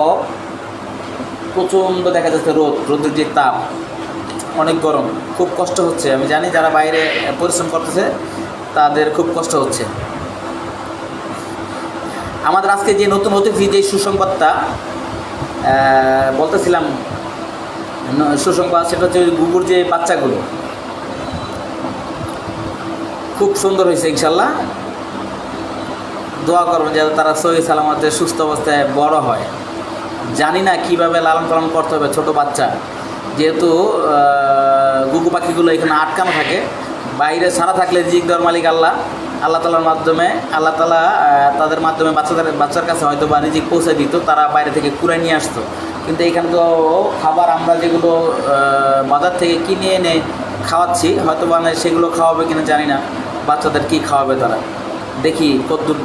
প্রচণ্ড দেখা যাচ্ছে রোদের যে তাপ, অনেক গরম, খুব কষ্ট হচ্ছে। আমি জানি যারা বাইরে পরিশ্রম করতেছে তাদের খুব কষ্ট হচ্ছে। আমাদের আজকে যে নতুন অতিথি, যে সুসংবাদটা বলতেছিলাম, সুসংবাদ, সেটা হচ্ছে গুগুর যে বাচ্চাগুলো খুব সুন্দর হয়েছে ইনশাল্লাহ। দোয়া করবেন যাতে তারা সহি সালামতে সুস্থ অবস্থায় বড় হয়। জানি না কীভাবে লালন পালন করতে হবে ছোটো বাচ্চা, যেহেতু গুগু পাখিগুলো এখানে আটকানো থাকে। বাইরে ছাড়া থাকলে রিজিক দেওয়ার মালিক আল্লাহ তাআলার মাধ্যমে, আল্লাহ তাআলা তাদের মাধ্যমে বাচ্চার কাছে হয়তো বা রিজিক পৌঁছে দিত, তারা বাইরে থেকে কুড়াই নিয়ে আসতো। কিন্তু এখানে তো খাবার আমরা যেগুলো বাজার থেকে কিনে এনে খাওয়াচ্ছি, হয়তো মানে সেগুলো খাওয়াবে কিনা জানি না। বাচ্চাদের কি খাওয়াবে তারা, দেখি কতদূর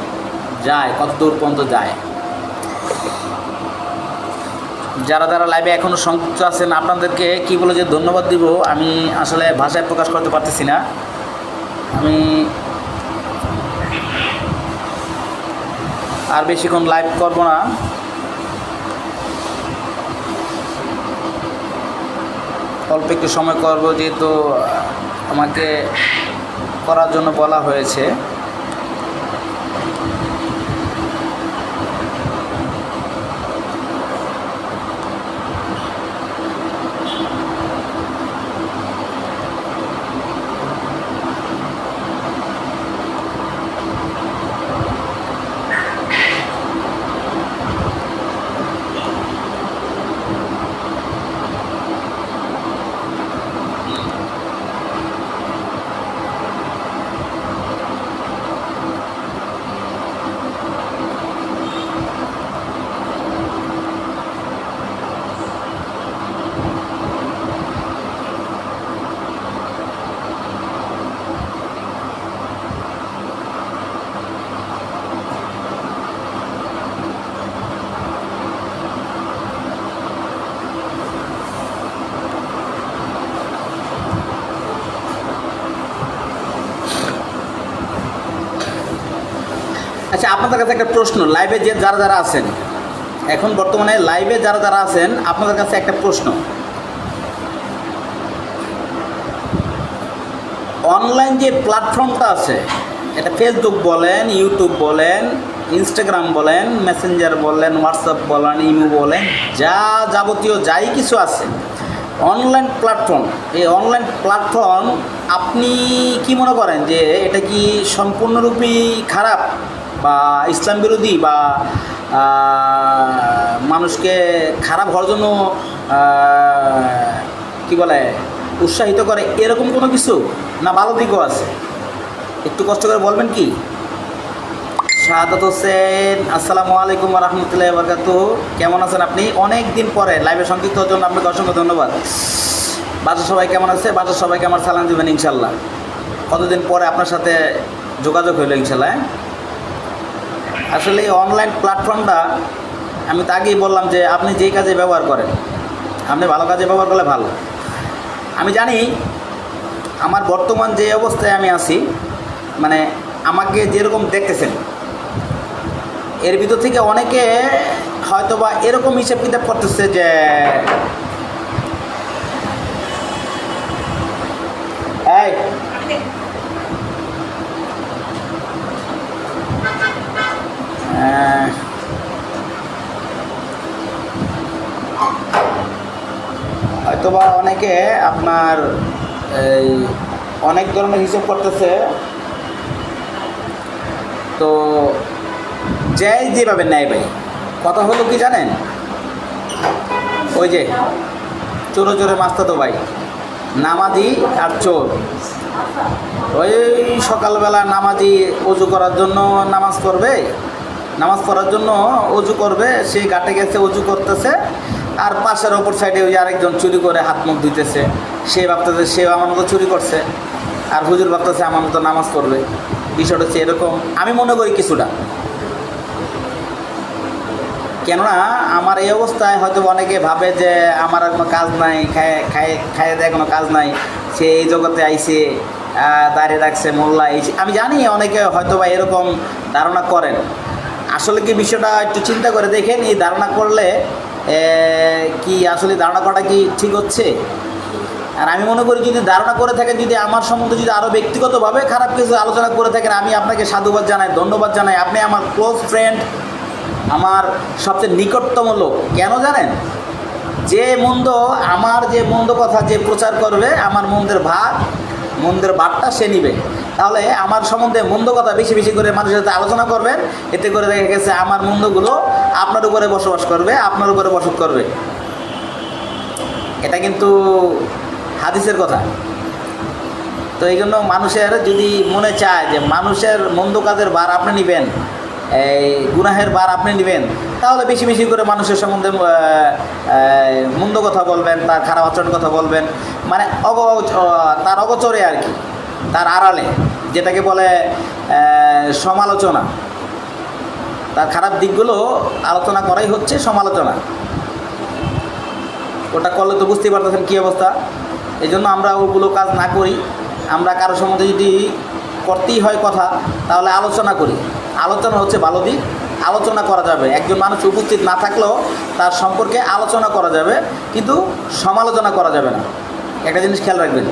যায়, কত দূর পর্যন্ত যায়। যারা যারা লাইভে এখনও সংযুক্ত আছেন আপনাদেরকে কি বলে যে ধন্যবাদ দিব আমি আসলে ভাষায় প্রকাশ করতে পারতেছি না। আমি আর বেশিক্ষণ লাইভ করব না, অল্প একটু সময় করব, যেহেতু আমাকে করার জন্য বলা হয়েছে। আচ্ছা, আপনাদের কাছে একটা প্রশ্ন, লাইভে যে যারা যারা আছেন এখন বর্তমানে লাইভে যারা যারা আছেন আপনাদের কাছে একটা প্রশ্ন, অনলাইন যে প্ল্যাটফর্মটা আছে, এটা ফেসবুক বলেন, ইউটিউব বলেন, ইনস্টাগ্রাম বলেন, মেসেঞ্জার বলেন, হোয়াটসঅ্যাপ বলেন, ইমো বলেন, যা যাবতীয় যাই কিছু আছে অনলাইন প্ল্যাটফর্ম, এই অনলাইন প্ল্যাটফর্ম আপনি কি মনে করেন যে এটা কি সম্পূর্ণরূপেই খারাপ বা ইসলাম বিরোধী বা মানুষকে খারাপ হওয়ার জন্য কি বলে উৎসাহিত করে, এরকম কোনো কিছু না ভালো দিকও আছে? একটু কষ্ট করে বলবেন কি? শাহাদাত হোসেন, আসসালামু আলাইকুম ওয়া রাহমাতুল্লাহি ওয়া বারাকাতুহু। কেমন আছেন আপনি? অনেক দিন পরে লাইভে সংযুক্ত হওয়ার জন্য আপনাকে অসংখ্য ধন্যবাদ। বাসার সবাই কেমন আছে? বাসার সবাইকে আমার সালাম দেবেন ইনশাল্লাহ। কতদিন পরে আপনার সাথে যোগাযোগ হইলো ইনশাল্লাহ। আসলে এই অনলাইন প্ল্যাটফর্মটা আমি তো আগেই বললাম যে আপনি যেই কাজে ব্যবহার করেন, আপনি ভালো কাজে ব্যবহার করলে ভালো। আমি জানি আমার বর্তমান যে অবস্থায় আমি আছি, মানে আমাকে যেরকম দেখতেছেন এর ভিতর থেকে অনেকে হয়তো বা এরকম হিসাব কিতাব করতেছে যে এই হয়তোবা অনেকে আপনার এই অনেক ধরনের হিসাব করতেছে, তো যাই যেভাবে নেয় ভাই। কথা হলো কি জানেন, ওই যে চোরে চোরে মাস্তাতো ভাই, নামাজি আর চোর। ওই সকালবেলা নামাজি অজু করার জন্য নামাজ পড়ার জন্য অজু করবে, সে ঘাটে গেছে অজু করতেছে, আর পাশের ওপর সাইডে ওই আরেকজন চুরি করে হাত মুখ ধুইতেছে। সে ভাবতেছে সে আমার মতো চুরি করছে, আর হুজুর ভাবতেছে আমার মতো নামাজ পড়বে। বিষয়টা হচ্ছে এরকম আমি মনে করি কিছুটা। কেননা আমার এই অবস্থায় হয়তো অনেকে ভাবে যে আমার আর কোনো কাজ নাই, খাইয়ে দেয় কোনো কাজ নাই, সে এই জগতে আইসে দাঁড়িয়ে রাখছে মোল্লা এই। আমি জানি অনেকে হয়তো বা এরকম ধারণা করেন। আসলে কি বিষয়টা একটু চিন্তা করে দেখেন, এই ধারণা করলে কি আসলে ধারণা করাটা কি ঠিক হচ্ছে? আর আমি মনে করি যদি ধারণা করে থাকেন, যদি আমার সম্বন্ধে যদি আরও ব্যক্তিগতভাবে খারাপ কিছু আলোচনা করে থাকেন, আমি আপনাকে সাধুবাদ জানাই, ধন্যবাদ জানাই। আপনি আমার ক্লোজ ফ্রেন্ড, আমার সবচেয়ে নিকটতম লোক। কেন জানেন? যে মন্দ কথা যে প্রচার করবে, আমার মন্দের ভাগটা সে নিবে। তাহলে আমার সম্বন্ধে মন্দ কথা বেশি বেশি করে মানুষের সাথে আলোচনা করবেন, এতে করে দেখা গেছে আমার মন্দগুলো আপনার উপরে বসবাস করবে, আপনার উপরে বসত করবে। এটা কিন্তু হাদিসের কথা। তো এই জন্য মানুষের যদি মনে চায় যে মানুষের মন্দ কাজের ভার আপনি নেবেন, এই গুনাহের ভার আপনি নেবেন, তাহলে বেশি বেশি করে মানুষের সম্বন্ধে মন্দ কথা বলবেন, তার খারাপ আচরণ কথা বলবেন, মানে তার অগোচরে আর কি, তার আড়ালে, যেটাকে বলে সমালোচনা। তার খারাপ দিকগুলো আলোচনা করাই হচ্ছে সমালোচনা। ওটা করলে তো বুঝতেই পারতেছেন কী অবস্থা। এই জন্য আমরা ওগুলো কাজ না করি। আমরা কারোর সম্বন্ধে যদি করতেই হয় কথা, তাহলে আলোচনা করি। আলোচনা হচ্ছে ভালো দিক, আলোচনা করা যাবে। একজন মানুষ উপস্থিত না থাকলেও তার সম্পর্কে আলোচনা করা যাবে, কিন্তু সমালোচনা করা যাবে না। একটা জিনিস খেয়াল রাখবেন।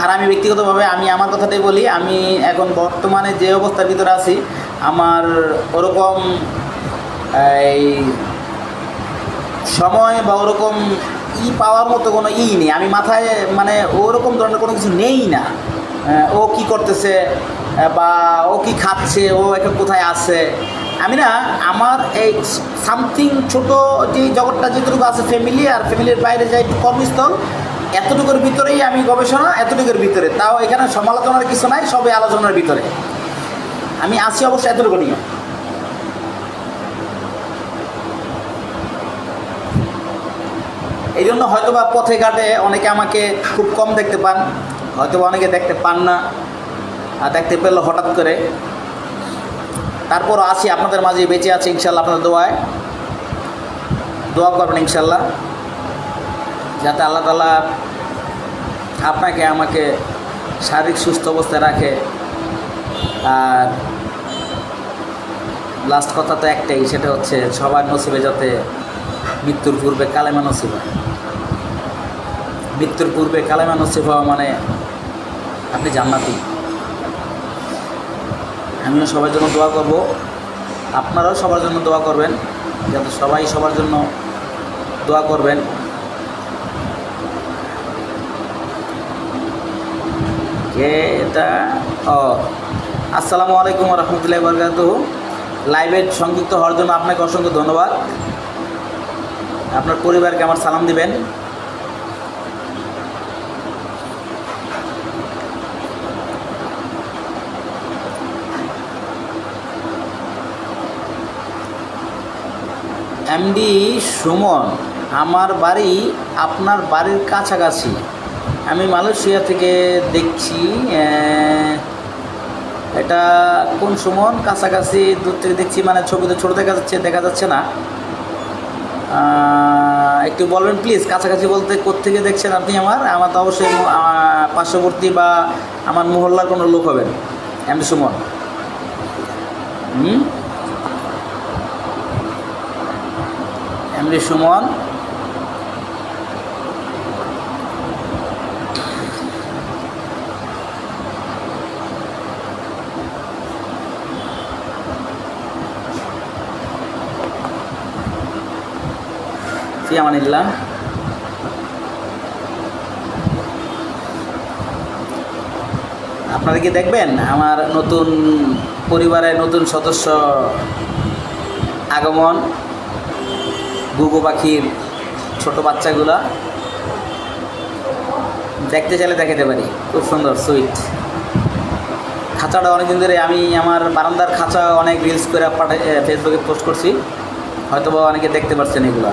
আর আমি ব্যক্তিগতভাবে আমি আমার কথাটাই বলি, আমি এখন বর্তমানে যে অবস্থার ভিতরে আছি, আমার ওরকম এই সময় বা ওরকম পাওয়ার মতো কোনো নেই। আমি মাথায় মানে ওরকম ধরনের কোনো কিছু নেই না। ও কি করতেছে বা ও কি খাচ্ছে, ও এখন কোথায় আছে, আমি না আমার এই সামথিং ছোট যে জগৎটা যেটুকু আছে ফ্যামিলি, আর ফ্যামিলির বাইরে যাই কর্মস্থল, এতটুকুর ভিতরেই আমি গবেষণা, এতটুকুর ভিতরে। তাও এখানে সমালোচনার কিছু নাই, সবে আলোচনার ভিতরে আমি আছি অবশ্য এতটুকু নিয়ে। এই জন্য হয়তোবা পথে ঘাটে অনেকে আমাকে খুব কম দেখতে পান, হয়তোবা অনেকে দেখতে পান না, আর দেখতে পেল হঠাৎ করে। তারপরও আছি আপনাদের মাঝে, বেঁচে আছে ইনশাল্লাহ। আপনাদের দোয়া করবেন ইনশাল্লাহ, যাতে আল্লাহ তাআলা আপনাকে আমাকে শারীরিক সুস্থ অবস্থায় রাখে। আর লাস্ট কথা তো একটাই, সেটা হচ্ছে সবার নসিবে যাতে মৃত্যুর পূর্বে কালেমা নসিব হয়। মৃত্যুর পূর্বে কালেমা নসিব হওয়া মানে আপনি জান্নাতি। আমিও সবার জন্য দোয়া করব, আপনারাও সবার জন্য দোয়া করবেন, যাতে সবাই সবার জন্য দোয়া করবেন। কে এটা? আসসালামু আলাইকুম ওয়া রাহমাতুল্লাহি ওয়া বারাকাতুহু। লাইভে সংযুক্ত হওয়ার জন্য আপনাকে অসংখ্য ধন্যবাদ। আপনার পরিবারকে আমার সালাম দিবেন। এমডি সুমন, আমার বাড়ি আপনার বাড়ির কাছাকাছি। আমি মালয়েশিয়া থেকে দেখছি। এটা কোন সুমন? কাছাকাছি দূর থেকে দেখছি, মানে ছবিতে ছোটো দেখা যাচ্ছে না। একটু বলবেন প্লিজ, কাছাকাছি বলতে কোত্থেকে দেখছেন আপনি? আমার তো অবশ্যই পার্শ্ববর্তী বা আমার মহল্লার কোনো লোক হবেন। এমডি সুমন, এমডি সুমন, ফি আমানিল্লাহ। আপনারা কি দেখবেন আমার নতুন পরিবারের নতুন সদস্য আগমন, ঘুঘু পাখির ছোট বাচ্চাগুলা? দেখতে চাইলে দেখাতে পারি, খুব সুন্দর সুইট। খাঁচাটা অনেকদিন ধরে আমি আমার বারান্দার খাঁচা অনেক রিলস করে ফেসবুকে পোস্ট করছি, হয়তো বা অনেকে দেখতে পাচ্ছেন এগুলো।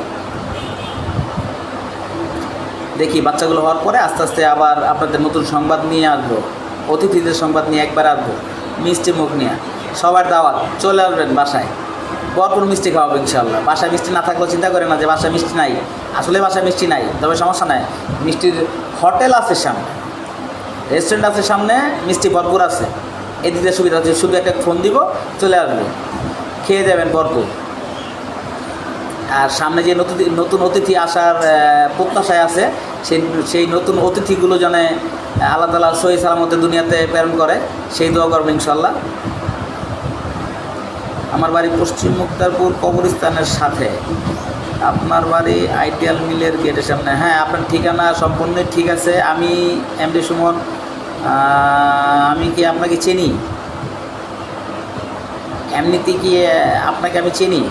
দেখি বাচ্চাগুলো হওয়ার পরে আস্তে আস্তে আবার আপনাদের নতুন সংবাদ নিয়ে আসবো, অতিথিদের সংবাদ নিয়ে একবার আসবো, মিষ্টি মুখ নিয়ে। সবার দাওয়াত, চলে আসবেন বাসায়, ভরপুর মিষ্টি খাওয়াবো ইনশাল্লাহ। বাসায় মিষ্টি না থাকলেও চিন্তা করে না যে বাসায় মিষ্টি নাই, আসলে বাসায় মিষ্টি নাই, তবে সমস্যা নাই। মিষ্টির হোটেল আছে সামনে, রেস্টুরেন্ট আছে সামনে, মিষ্টি ভরপুর আছে, এদিকে সুবিধা আছে। শুধু একটা ফোন দিব, চলে আসবে, খেয়ে যাবেন ভরপুর। আর সামনে যে নতুন অতিথি আসার প্রত্যাশায় আছে, সেই নতুন অতিথিগুলো যেন আল্লাহ তাআলা সহি সালামতে দুনিয়াতে প্রেরণ করে, সেই দোয়া করবেন ইনশাল্লাহ। আমার বাড়ি পশ্চিম মুক্তারপুর কবরস্থানের সাথে। আপনার বাড়ি আইডিয়াল মিলের গেটের সামনে। হ্যাঁ, আপনার ঠিকানা সম্পূর্ণই ঠিক আছে। আমি এমডি সুমন, আমি কি আপনাকে চিনি? এমনিতে কি আপনাকে আমি চিনি?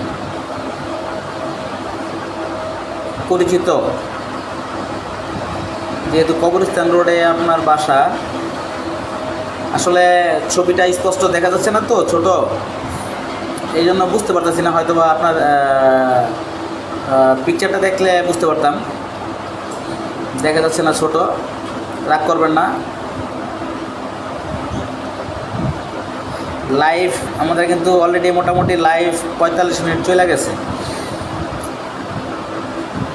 পরিচিত, যেহেতু কবরস্থান রোডে আপনার বাসা, আসলে ছবিটা স্পষ্ট দেখা যাচ্ছে না তো, ছোট, এই জন্য বুঝতে পারতেছি না। হয়তো বা আপনার পিকচারটা দেখলে বুঝতে পারতাম। দেখা যাচ্ছে না, ছোট, রাগ করবেন না। লাইভ আমাদের কিন্তু অলরেডি মোটামুটি লাইভ 45 মিনিট চলে গেছে,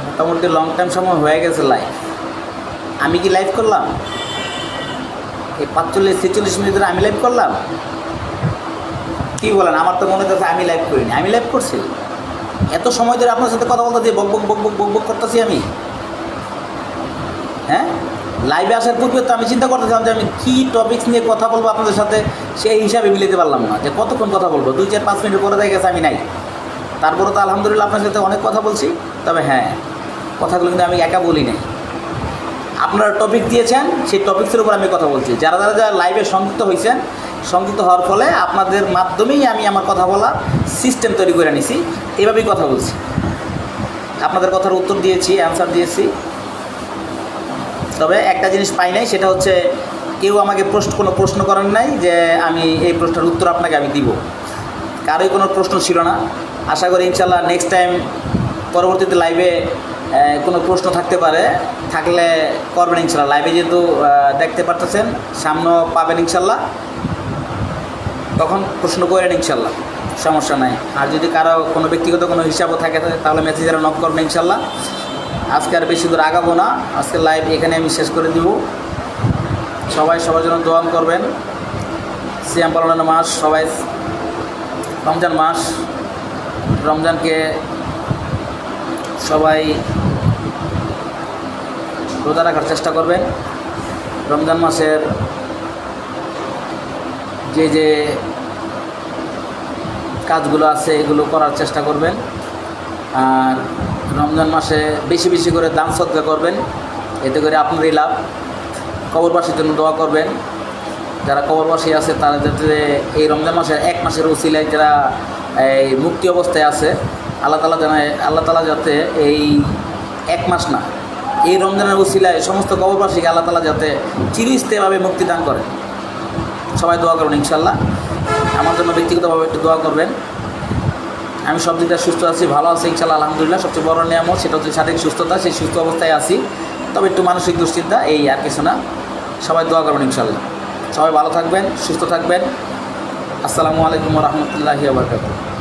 মোটামুটি লং টাইম সময় হয়ে গেছে লাইভ। আমি কি লাইভ করলাম? এই 45-46 মিনিট ধরে আমি লাইভ করলাম? কি বলেন? আমার তো মনে হচ্ছে আমি লাইভ করিনি। আমি লাইভ করছি? এত সময় ধরে আপনার সাথে কথা বলতে দিয়ে বক বক বক বক বক বক করতেছি আমি। হ্যাঁ, লাইভে আসার পূর্বে তো আমি চিন্তা করতেছিলাম যে আমি কী টপিকস নিয়ে কথা বলবো আপনাদের সাথে, সেই হিসাবে মিলিতে পারলাম না যে কতক্ষণ কথা বলবো। 2-4-5 মিনিট পরে দেখা গেছে আমি নাই। তারপরে তো আলহামদুলিল্লাহ আপনার সাথে অনেক কথা বলছি। তবে হ্যাঁ, কথাগুলো কিন্তু আমি একা বলি নাই, আপনারা টপিক দিয়েছেন, সেই টপিক্সের উপর আমি কথা বলছি। যারা যারা যারা লাইভে সংযুক্ত হয়েছেন, সংযুক্ত হওয়ার ফলে আপনাদের মাধ্যমেই আমি আমার কথা বলার সিস্টেম তৈরি করে নিছি, এভাবেই কথা বলছি। আপনাদের কথার উত্তর দিয়েছি, অ্যান্সার দিয়েছি। তবে একটা জিনিস পাই নাই, সেটা হচ্ছে কেউ আমাকে কোনো প্রশ্ন করেন নাই যে আমি এই প্রশ্নের উত্তর আপনাকে আমি দিব। কারোই কোনো প্রশ্ন ছিল না। আশা করি ইনশাল্লাহ নেক্সট টাইম পরবর্তীতে লাইভে কোনো প্রশ্ন থাকতে পারে, থাকলে করবেন ইনশাল্লাহ। লাইভে যেহেতু দেখতে পারতেছেন, সামনেও পাবেন ইনশাল্লাহ, তখন প্রশ্ন করেন ইনশাল্লাহ, সমস্যা নাই। আর যদি কারো কোনো ব্যক্তিগত কোনো হিসাবও থাকে তাহলে মেসেজেরা নক করবেন ইনশাল্লাহ। আজকে আর বেশি দূর আগাবো না, আজকে লাইভ এখানে আমি শেষ করে দিব। সবাই সবার জন্য দোয়া করবেন। সিয়াম পালনের মাস, সবাই রমজান মাস, রমজানকে সবাই রোজা রাখার চেষ্টা করবেন। রমজান মাসের যে যে কাজগুলো আছে এগুলো করার চেষ্টা করবেন। আর রমজান মাসে বেশি বেশি করে দান সদকা করবেন, এতে করে আপনারই লাভ। কবরবাসীর জন্য দোয়া করবেন, যারা কবরবাসী আছে তারা যাতে এই রমজান মাসের 1 মাসের উসিলায় যারা এই মুক্তি অবস্থায় আছে, আল্লাহ তাআলা যাতে এই 1 মাস না, এই রমজানের উসিলায় সমস্ত কবরবাসীকে আল্লাহ তাআলা যাতে চিরস্থায়ীভাবে মুক্তি দান করেন। সবাই দোয়া করবেন ইনশাল্লাহ। আমার জন্য ব্যক্তিগতভাবে একটু দোয়া করবেন। আমি সব দিকটা সুস্থ আছি, ভালো আছি ইনশাল্লাহ, আলহামদুলিল্লাহ। সবচেয়ে বড় নিয়ামত সেটা হচ্ছে শারীরিক সুস্থতা, সেই সুস্থ অবস্থায় আছি। তবে একটু মানসিক দুশ্চিন্তা, এই আর কিছু না। সবাই দোয়া করবেন ইনশাল্লাহ। সবাই ভালো থাকবেন, সুস্থ থাকবেন। আসসালামু আলাইকুম ওয়া রাহমাতুল্লাহি ওয়া বারাকাতুহু।